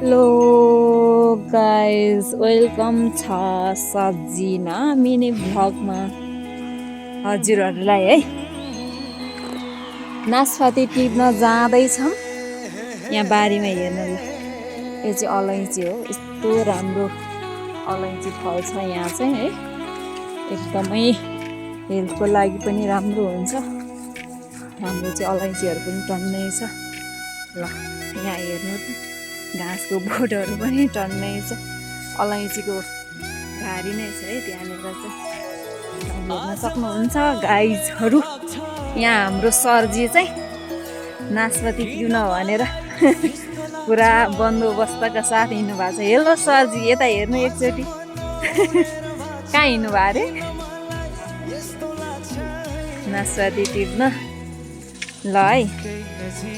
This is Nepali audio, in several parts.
हेलो गाइस, वेलकम छ सजिना मिनी भ्लगमा हजुरहरूलाई है। नासपाती टिप्न जाँदैछौँ यहाँ बारीमा हेर्नु ल। यो चाहिँ अलैँची हो, यस्तो राम्रो अलैँची फल्छ यहाँ चाहिँ है। एकदमै हेल्थको लागि पनि राम्रो हुन्छ। हाम्रो चाहिँ अलैँचीहरू पनि टन्नै छ ल। यहाँ हेर्नु त, घाँसको बोटहरू पनि टन्नै छ। अलैँचीको घारी नै छ है त्यहाँनिर चाहिँ, हेर्न सक्नुहुन्छ गाइजहरू। यहाँ हाम्रो सरजी चाहिँ नासपाती पिउन भनेर पुरा बन्दोबस्तका साथ हिँड्नु भएको छ। हेलो सरजी, यता हेर्नु एकचोटि। कहाँ हिँड्नु भयो अरे? नासपाती टिप्न ल है।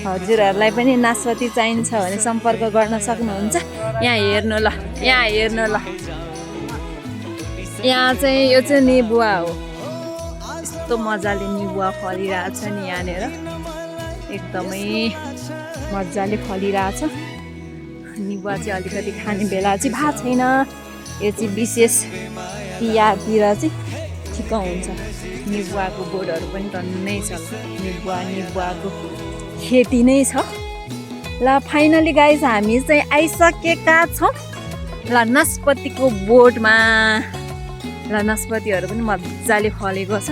हजुरहरूलाई पनि नासपाती चाहिन्छ भने सम्पर्क गर्न सक्नुहुन्छ। यहाँ हेर्नु ल, यहाँ हेर्नु ल। यहाँ चाहिँ यो चाहिँ निबुवा हो। यस्तो मजाले निबुवा फलिरहेछ नि यहाँनिर, एकदमै मजाले फलिरहेछ। निबुवा चाहिँ अलिकति खाने बेला चाहिँ भएको छैन। यो चाहिँ विशेष तिहारतिर चाहिँ ठिक हुन्छ। निबुवाको बोटहरू पनि टन्नै छ। निबुवाको खेती नै छ ल। फाइनली गाइस हामी चाहिँ आइसकेका छौँ ल नासपातीको बोटमा। ल नासपातीहरू पनि मजाले फलेको छ।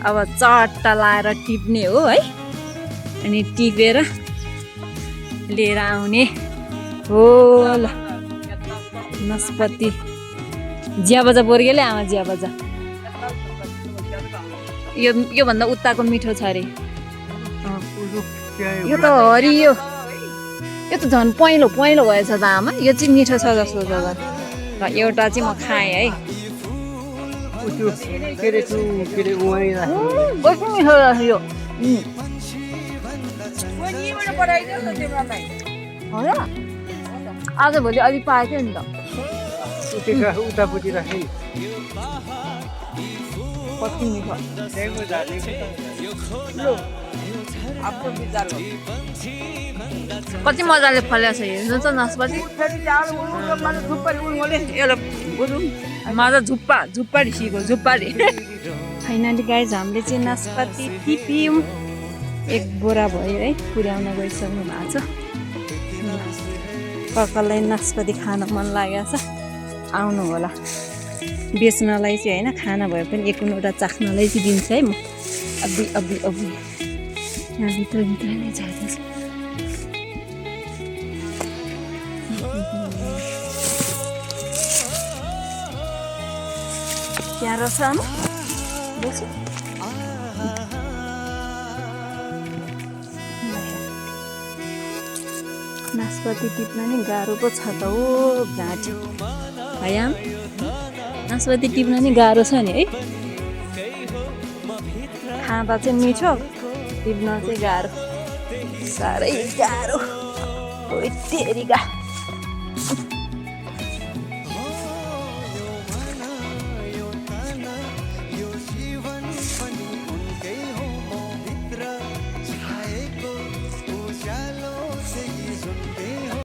अब चट्टा लाएर टिप्ने हो है, अनि टिपेर लिएर आउने हो ल। नासपाती जिया बजा बोर्गेले आमा, जिया बजा। योभन्दा उताको मिठो छ अरे। यो त हरियो, यो त झन् पहेँलो भएछ त आमा। यो चाहिँ मिठो छ जस्तो छ त। ल एउटा चाहिँ म खाएँ है। कस्तो मिठो रहेछ यो। आज भोलि अलिक पाएको नि त। उतापट्टि राखेँ कति मिठो। कति मजाले फलेको छ हेर्नु त नासपाती। झुप्पा ढिसीको झुप्पारी। फाइनली गाइज हामीले चाहिँ नासपाती टिप्यौँ। एक बोरा भयो है, पुर्याउन गइसक्नु भएको छ। कसैलाई नासपाती खान मन लागेको छ आउनु होला। बेच्नलाई चाहिँ होइन, खाना भए पनि एक कुनवटा चाख्नलाई चाहिँ दिन्छ है म। अबि यहाँ भित्र नै छ। त्यहाँ रहेछ आमा, बस्यो। नासपाती टिप्न नि गाह्रो पो छ त हो घाँटी है आम। नासपाती टिप्न नि गाह्रो छ नि है। खाँदा चाहिँ मिठो, टिप्न चाहिँ गाह्रो, साह्रै गाह्रो। तेरिका